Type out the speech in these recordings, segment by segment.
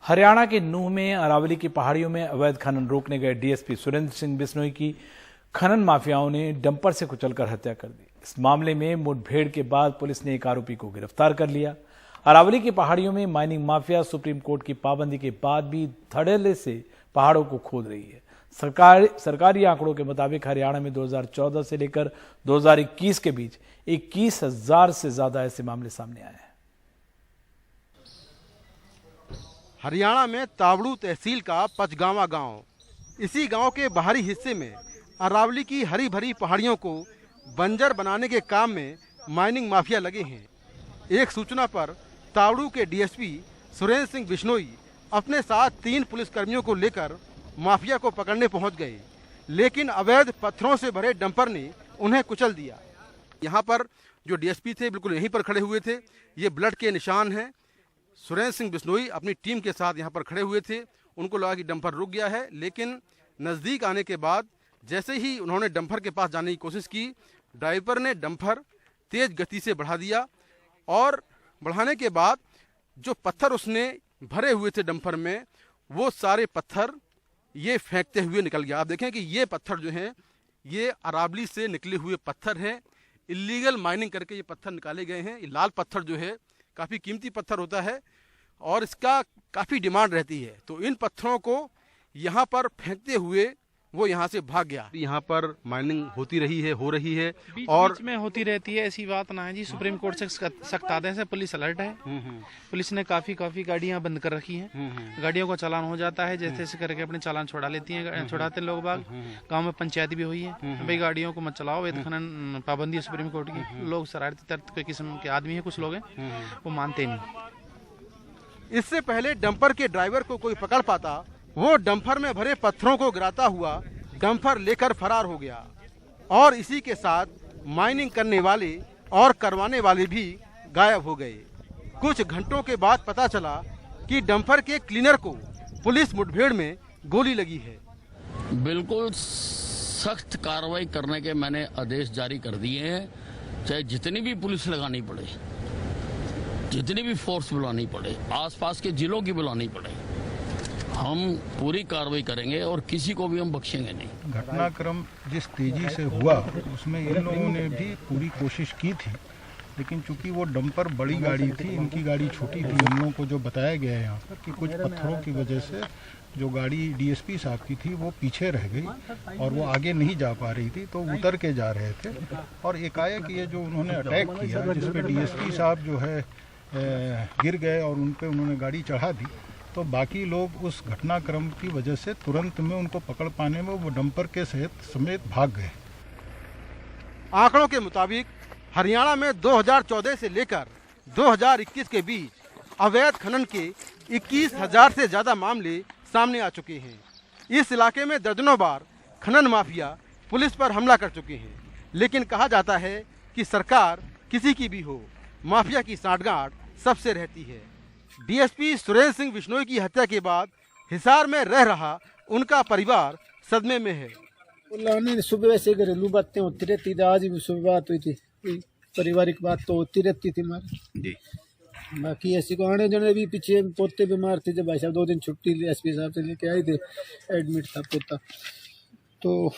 हरियाणा के नूंह में अरावली की पहाड़ियों में अवैध खनन रोकने गए डीएसपी सुरेंद्र सिंह बिश्नोई की खनन माफियाओं ने डंपर से कुचलकर हत्या कर दी। इस मामले में मुठभेड़ के बाद पुलिस ने एक आरोपी को गिरफ्तार कर लिया। अरावली की पहाड़ियों में माइनिंग माफिया सुप्रीम कोर्ट की पाबंदी के बाद भी धड़ल्ले से पहाड़ों को खोद रही है। सरकारी आंकड़ों के मुताबिक हरियाणा में 2014 से लेकर 2021 के बीच 21,000 से ज्यादा ऐसे मामले सामने आए हैं। हरियाणा में तावड़ू तहसील का पचगावा गांव, इसी गांव के बाहरी हिस्से में अरावली की हरी भरी पहाड़ियों को बंजर बनाने के काम में माइनिंग माफिया लगे हैं। एक सूचना पर तावड़ू के डीएसपी सुरेंद्र सिंह बिश्नोई अपने साथ 3 पुलिसकर्मियों को लेकर माफिया को पकड़ने पहुंच गए, लेकिन अवैध पत्थरों से भरे डंपर ने उन्हें कुचल दिया। यहां पर जो डीएसपी थे बिल्कुल यहीं पर खड़े हुए थे, ये ब्लड के निशान हैं। सुरेंद्र सिंह बिश्नोई अपनी टीम के साथ यहां पर खड़े हुए थे। उनको लगा कि डंपर रुक गया है, लेकिन नज़दीक आने के बाद जैसे ही उन्होंने डंपर के पास जाने की कोशिश की, ड्राइवर ने डंपर तेज गति से बढ़ा दिया और बढ़ाने के बाद जो पत्थर उसने भरे हुए थे डंपर में, वो सारे पत्थर ये फेंकते हुए निकल गया। आप देखें कि ये पत्थर जो हैं ये अरावली से निकले हुए पत्थर हैं। इलीगल माइनिंग करके ये पत्थर निकाले गए हैं। ये लाल पत्थर जो है काफ़ी कीमती पत्थर होता है और इसका काफ़ी डिमांड रहती है। तो इन पत्थरों को यहाँ पर फेंकते हुए वो यहाँ से भाग गया। यहाँ पर माइनिंग होती रही है, हो रही है और बीच में होती रहती है, ऐसी बात ना है जी। सुप्रीम कोर्ट से सख्त आदेश है, पुलिस अलर्ट है। पुलिस ने काफी गाड़ियां बंद कर रखी हैं। गाड़ियों का चालान हो जाता है, जैसे जैसे करके अपने चालान छुड़ा लेती हैं, छुड़ाते लोग बाग। गांव में पंचायत भी हुई है, भाई गाड़ियों को मत चलाओ, वेद खनन पाबंदी है सुप्रीम कोर्ट की। लोग शरारती तर्क के किस्म के आदमी है, कुछ लोग हैं वो मानते नहीं। इससे पहले डंपर के ड्राइवर को कोई पकड़ पाता, वो डंपर में भरे पत्थरों को गिराता हुआ डंपर लेकर फरार हो गया और इसी के साथ माइनिंग करने वाले और करवाने वाले भी गायब हो गए। कुछ घंटों के बाद पता चला कि डंपर के क्लीनर को पुलिस मुठभेड़ में गोली लगी है। बिल्कुल सख्त कार्रवाई करने के मैंने आदेश जारी कर दिए हैं, चाहे जितनी भी पुलिस लगानी पड़े, जितनी भी फोर्स बुलानी पड़े, आसपास के जिलों की बुलानी पड़े, हम पूरी कार्रवाई करेंगे और किसी को भी हम बख्शेंगे नहीं। घटनाक्रम जिस तेजी से हुआ उसमें इन लोगों ने भी पूरी कोशिश की थी, लेकिन चूंकि वो डंपर बड़ी गाड़ी थी, इनकी गाड़ी छोटी थी। हम लोगों को जो बताया गया है यहाँ पर कि कुछ पत्थरों की वजह से जो गाड़ी डीएसपी साहब की थी वो पीछे रह गई और वो आगे नहीं जा पा रही थी, तो उतर के जा रहे थे और एकाएक ये जो उन्होंने अटैक किया, जिसपे डीएसपी साहब जो है गिर गए और उन पर उन्होंने गाड़ी चढ़ा दी। तो बाकी लोग उस घटनाक्रम की वजह से तुरंत में उनको पकड़ पाने में वो डंपर के समेत भाग गए। आंकड़ों के मुताबिक हरियाणा में 2014 से लेकर 2021 के बीच अवैध खनन के 21,000 से ज्यादा मामले सामने आ चुके हैं। इस इलाके में दर्जनों बार खनन माफिया पुलिस पर हमला कर चुके हैं, लेकिन कहा जाता है कि सरकार किसी की भी हो, माफिया की सांठगांठ सबसे रहती है। डीएसपी सुरेंद्र सिंह बिश्नोई की हत्या के बाद हिसार में रह रहा उनका परिवार सदमे में है। सुबह से घरेलू बातें होती रहती थी, आज भी सुबह बात हुई थी, पारिवारिक बात तो होती रहती थी हमारी। बाकी ऐसी को आने जाने भी पीछे पोते बीमार थे, जब भाई साहब 2 दिन छुट्टी एसपी साहब से लेके आए थे, एडमिट था पोता, तो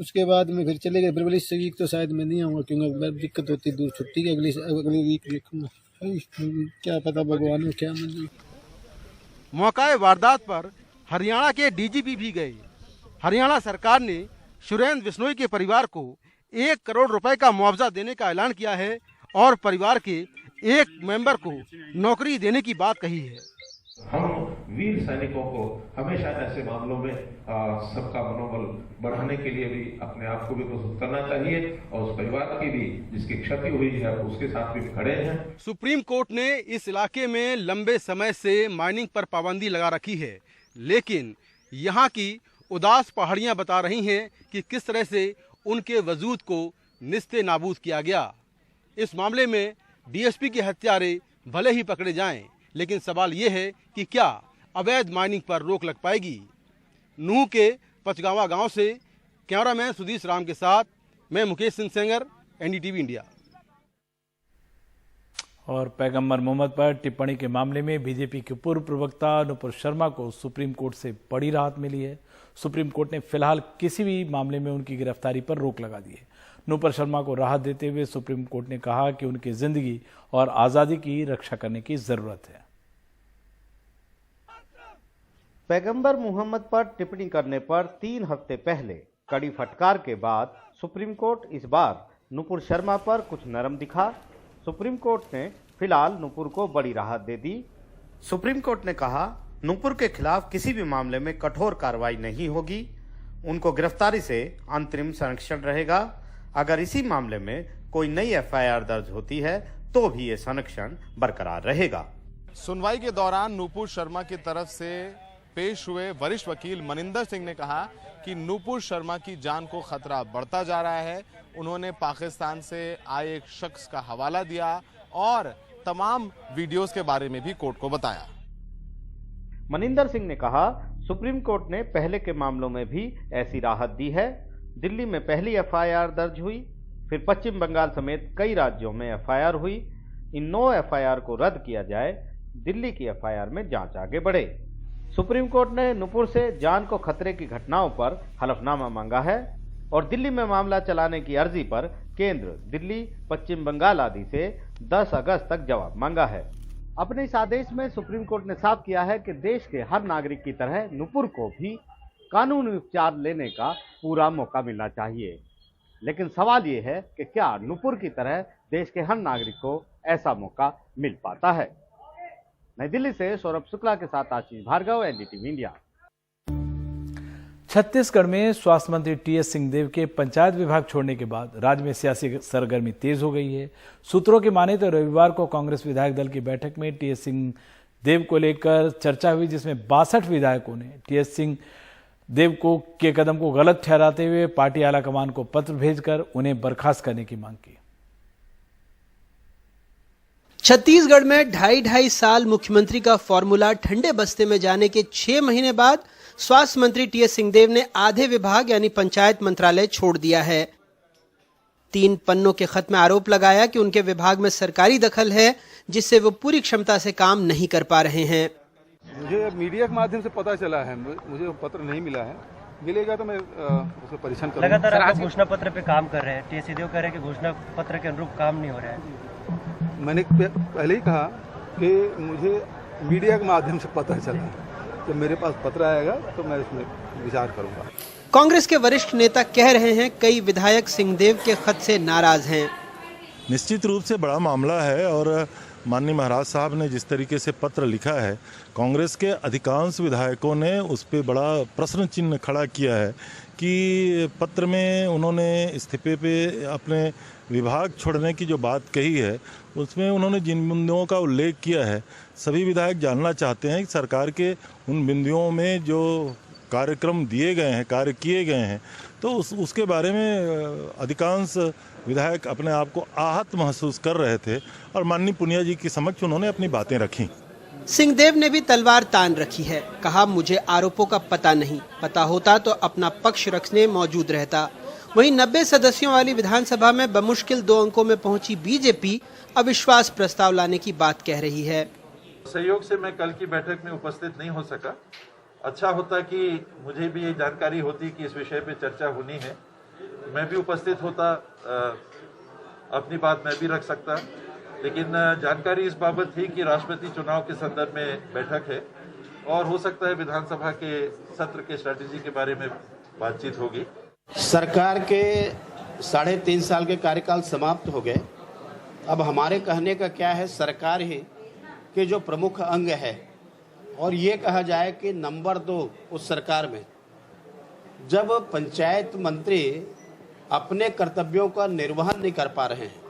उसके बाद में फिर चले गए। फरवरी से वीक तो शायद मैं नहीं आऊँगा क्योंकि दिक्कत होती दूर छुट्टी की, अगली वीक देखूँगा, क्या पता भगवान ने क्या मंजूर। मौकाए वारदात पर हरियाणा के डीजीपी भी गए। हरियाणा सरकार ने सुरेंद्र बिश्नोई के परिवार को 1 करोड़ रुपए का मुआवजा देने का ऐलान किया है और परिवार के एक मेंबर को नौकरी देने की बात कही है। हम वीर सैनिकों को हमेशा ऐसे मामलों में सबका मनोबल बढ़ाने के लिए भी अपने आप को भी प्रस्तुत करना चाहिए और उस परिवार की भी जिसकी क्षति हुई है उसके साथ भी खड़े हैं। सुप्रीम कोर्ट ने इस इलाके में लंबे समय से माइनिंग पर पाबंदी लगा रखी है, लेकिन यहाँ की उदास पहाड़ियाँ बता रही हैं कि किस तरह से उनके वजूद को निस्ते नाबूद किया गया। इस मामले में डीएसपी के हत्यारे भले ही पकड़े जाएं, लेकिन सवाल ये है कि क्या अवैध माइनिंग पर रोक लग पाएगी। नूंह के पचगावा गांव से कैमरामैन सुधीश राम के साथ मैं मुकेश सिंह सेंगर, एनडीटीवी इंडिया। और पैगंबर मोहम्मद पर टिप्पणी के मामले में बीजेपी के पूर्व प्रवक्ता नुपुर शर्मा को सुप्रीम कोर्ट से बड़ी राहत मिली है। सुप्रीम कोर्ट ने फिलहाल किसी भी मामले में उनकी गिरफ्तारी पर रोक लगा दी है। नुपुर शर्मा को राहत देते हुए सुप्रीम कोर्ट ने कहा कि उनकी जिंदगी और आजादी की रक्षा करने की जरूरत है। पैगंबर मोहम्मद पर टिप्पणी करने पर 3 हफ्ते पहले कड़ी फटकार के बाद सुप्रीम कोर्ट इस बार नुपुर शर्मा पर कुछ नरम दिखा। सुप्रीम कोर्ट ने फिलहाल नुपुर को बड़ी राहत दे दी। सुप्रीम कोर्ट ने कहा नुपुर के खिलाफ किसी भी मामले में कठोर कार्रवाई नहीं होगी, उनको गिरफ्तारी से अंतरिम संरक्षण रहेगा। अगर इसी मामले में कोई नई एफआईआर दर्ज होती है तो भी ये संरक्षण बरकरार रहेगा। सुनवाई के दौरान नुपुर शर्मा की तरफ से पेश हुए वरिष्ठ वकील मनिंदर सिंह ने कहा कि नुपुर शर्मा की जान को खतरा बढ़ता जा रहा है। उन्होंने पाकिस्तान से आए एक शख्स का हवाला दिया और तमाम वीडियोस के बारे में भी कोर्ट को बताया। मनिंदर सिंह ने कहा सुप्रीम कोर्ट ने पहले के मामलों में भी ऐसी राहत दी है। दिल्ली में पहली एफआईआर दर्ज हुई, फिर पश्चिम बंगाल समेत कई राज्यों में एफआईआर हुई। इन 9 एफआईआर को रद्द किया जाए, दिल्ली की एफआईआर में जांच आगे बढ़े। सुप्रीम कोर्ट ने नुपुर से जान को खतरे की घटनाओं पर हलफनामा मांगा है और दिल्ली में मामला चलाने की अर्जी पर केंद्र, दिल्ली, पश्चिम बंगाल आदि से 10 अगस्त तक जवाब मांगा है। अपने इस आदेश में सुप्रीम कोर्ट ने साफ किया है कि देश के हर नागरिक की तरह नुपुर को भी कानूनी उपचार लेने का पूरा मौका मिलना चाहिए। लेकिन सवाल ये है कि क्या नुपुर की तरह देश के हर नागरिक को ऐसा मौका मिल पाता है? नई दिल्ली से सौरभ शुक्ला के साथ आशीष भार्गव, एनडीटीवी इंडिया। छत्तीसगढ़ में स्वास्थ्य मंत्री टीएस सिंहदेव के पंचायत विभाग छोड़ने के बाद राज्य में सियासी सरगर्मी तेज हो गई है। सूत्रों की माने तो रविवार को कांग्रेस विधायक दल की बैठक में टीएस सिंहदेव को लेकर चर्चा हुई, जिसमें 62 विधायकों ने टीएस सिंहदेव के कदम को गलत ठहराते हुए पार्टी आलाकमान को पत्र भेजकर उन्हें बर्खास्त करने की मांग की। छत्तीसगढ़ में 2.5 साल मुख्यमंत्री का फॉर्मूला ठंडे बस्ते में जाने के 6 महीने बाद स्वास्थ्य मंत्री टीएस सिंहदेव ने आधे विभाग यानी पंचायत मंत्रालय छोड़ दिया है। 3 पन्नों के खत में आरोप लगाया कि उनके विभाग में सरकारी दखल है, जिससे वो पूरी क्षमता से काम नहीं कर पा रहे हैं। मुझे मीडिया के माध्यम से पता चला है, मुझे पत्र नहीं मिला है। मिलेगा तो मैं उसको परीक्षण करूंगा। लगातार आप घोषणा पत्र पे काम कर रहे हैं, टीएस सिंहदेव कह रहे हैं कि घोषणा पत्र के अनुरूप काम नहीं हो रहा है। मैंने पहले ही कहा कि मुझे मीडिया के माध्यम से पता चला है, जब मेरे पास पत्र आएगा तो मैं इसमें विचार करूंगा। कांग्रेस के वरिष्ठ नेता कह रहे हैं कई विधायक सिंहदेव के खत से नाराज हैं। निश्चित रूप से बड़ा मामला है और माननीय महाराज साहब ने जिस तरीके से पत्र लिखा है, कांग्रेस के अधिकांश विधायकों ने उस पर बड़ा प्रश्न चिन्ह खड़ा किया है कि पत्र में उन्होंने इस्तीफे पे अपने विभाग छोड़ने की जो बात कही है, उसमें उन्होंने जिन बिंदुओं का उल्लेख किया है, सभी विधायक जानना चाहते हैं कि सरकार के उन बिंदुओं में जो कार्यक्रम दिए गए हैं, कार्य किए गए हैं, तो उसके बारे में अधिकांश विधायक अपने आप को आहत महसूस कर रहे थे और माननीय पुनिया जी के समक्ष उन्होंने अपनी बातें रखी। सिंहदेव ने भी तलवार तान रखी है। कहा मुझे आरोपों का पता नहीं, पता होता तो अपना पक्ष रखने मौजूद रहता। वहीं 90 सदस्यों वाली विधानसभा में बमुश्किल 2 अंकों में पहुंची बीजेपी अविश्वास प्रस्ताव लाने की बात कह रही है। सहयोग से मैं कल की बैठक में उपस्थित नहीं हो सका। अच्छा होता कि मुझे भी ये जानकारी होती कि इस विषय पे चर्चा होनी है, मैं भी उपस्थित होता, अपनी बात मैं भी रख सकता। लेकिन जानकारी इस बाबत थी कि राष्ट्रपति चुनाव के संदर्भ में बैठक है और हो सकता है विधानसभा के सत्र के स्ट्रेटेजी के बारे में बातचीत होगी। सरकार के 3.5 साल के कार्यकाल समाप्त हो गए। अब हमारे कहने का क्या है, सरकार ही के जो प्रमुख अंग है और ये कहा जाए कि नंबर 2 उस सरकार में जब पंचायत मंत्री अपने कर्तव्यों का निर्वहन नहीं कर पा रहे हैं,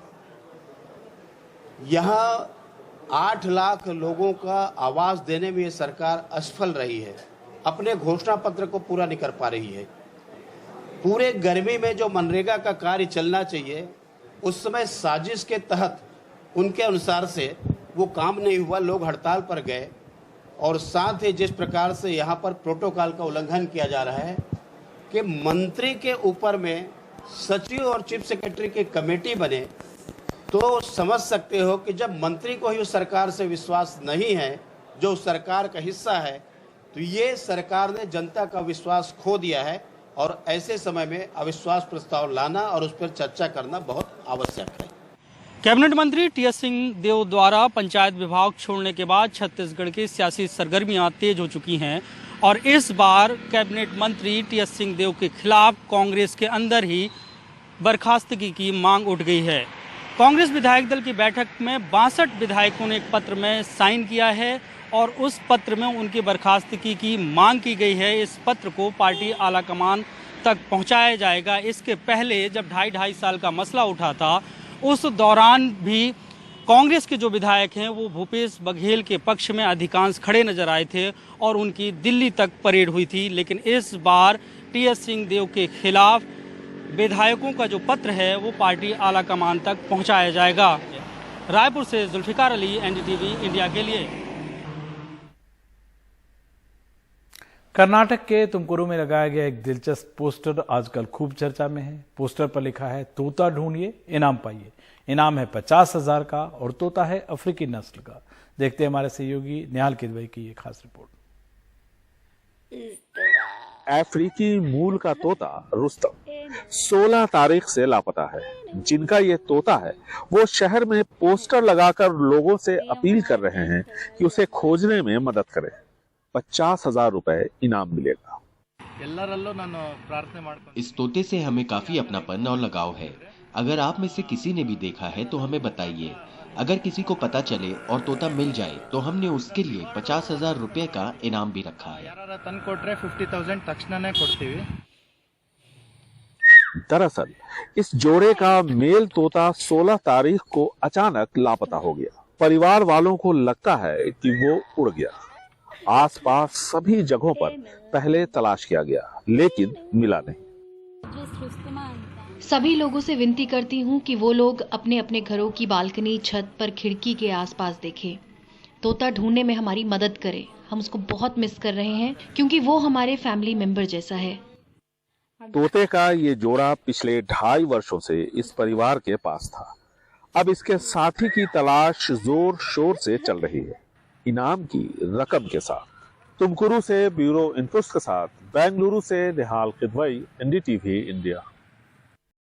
यहाँ 8 लाख लोगों का आवाज देने में ये सरकार असफल रही है, अपने घोषणा पत्र को पूरा नहीं कर पा रही है। पूरे गर्मी में जो मनरेगा का कार्य चलना चाहिए, उस समय साजिश के तहत उनके अनुसार से वो काम नहीं हुआ, लोग हड़ताल पर गए और साथ ही जिस प्रकार से यहाँ पर प्रोटोकॉल का उल्लंघन किया जा रहा है कि मंत्री के ऊपर में सचिव और चीफ सेक्रेटरी की कमेटी बने, तो समझ सकते हो कि जब मंत्री को ही उस सरकार से विश्वास नहीं है जो उस सरकार का हिस्सा है, तो ये सरकार ने जनता का विश्वास खो दिया है और ऐसे समय में अविश्वास प्रस्ताव लाना और उस पर चर्चा करना बहुत आवश्यक है। कैबिनेट मंत्री टीएस सिंहदेव द्वारा पंचायत विभाग छोड़ने के बाद छत्तीसगढ़ की सियासी सरगर्मियां तेज हो चुकी हैं और इस बार कैबिनेट मंत्री टीएस सिंहदेव के खिलाफ कांग्रेस के अंदर ही बर्खास्तगी की मांग उठ गई है। कांग्रेस विधायक दल की बैठक में 62 विधायकों ने एक पत्र में साइन किया है और उस पत्र में उनकी बर्खास्तगी की मांग की गई है। इस पत्र को पार्टी आलाकमान तक पहुंचाया जाएगा। इसके पहले जब 2.5 साल का मसला उठा था, उस दौरान भी कांग्रेस के जो विधायक हैं वो भूपेश बघेल के पक्ष में अधिकांश खड़े नजर आए थे और उनकी दिल्ली तक परेड हुई थी। लेकिन इस बार टीएस सिंहदेव के खिलाफ विधायकों का जो पत्र है वो पार्टी आलाकमान तक पहुंचाया जाएगा। रायपुर से जुल्फिकार अली, एनडीटीवी इंडिया के लिए। कर्नाटक के तुमकुरू में लगाया गया एक दिलचस्प पोस्टर आजकल खूब चर्चा में है। पोस्टर पर लिखा है, तोता ढूंढिए इनाम पाइए। इनाम है 50,000 का और तोता है अफ्रीकी नस्ल का। देखते हैं हमारे सहयोगी निहाल किदवई की ये खास रिपोर्ट। अफ्रीकी मूल का तोता रुस्तम 16 तारीख से लापता है। जिनका ये तोता है वो शहर में पोस्टर लगाकर लोगों से अपील कर रहे हैं कि उसे खोजने में मदद करें। 50,000 रुपए इनाम मिलेगा। इस तोते से हमें काफी अपनापन और लगाव है। अगर आप में से किसी ने भी देखा है तो हमें बताइए। अगर किसी को पता चले और तोता मिल जाए तो हमने उसके लिए 50,000 रुपए का इनाम भी रखा है। दरअसल इस जोड़े का मेल तोता 16 तारीख को अचानक लापता हो गया। परिवार वालों को लगता है कि वो उड़ गया। आसपास सभी जगहों पर पहले तलाश किया गया लेकिन मिला नहीं। सभी लोगों से विनती करती हूँ कि वो लोग अपने अपने घरों की बालकनी, छत पर, खिड़की के आसपास देखें। तोता ढूंढने में हमारी मदद करें। हम उसको बहुत मिस कर रहे हैं क्योंकि वो हमारे फैमिली मेंबर जैसा है। तोते का ये जोड़ा पिछले 2.5 वर्षों से इस परिवार के पास था। अब इसके साथी की तलाश जोर शोर से चल रही है, इनाम की रकम के साथ। तुमकुरू से ब्यूरो इन्फोस के साथ बेंगलुरु से निहाल किदवई, एनडीटीवी इंडिया।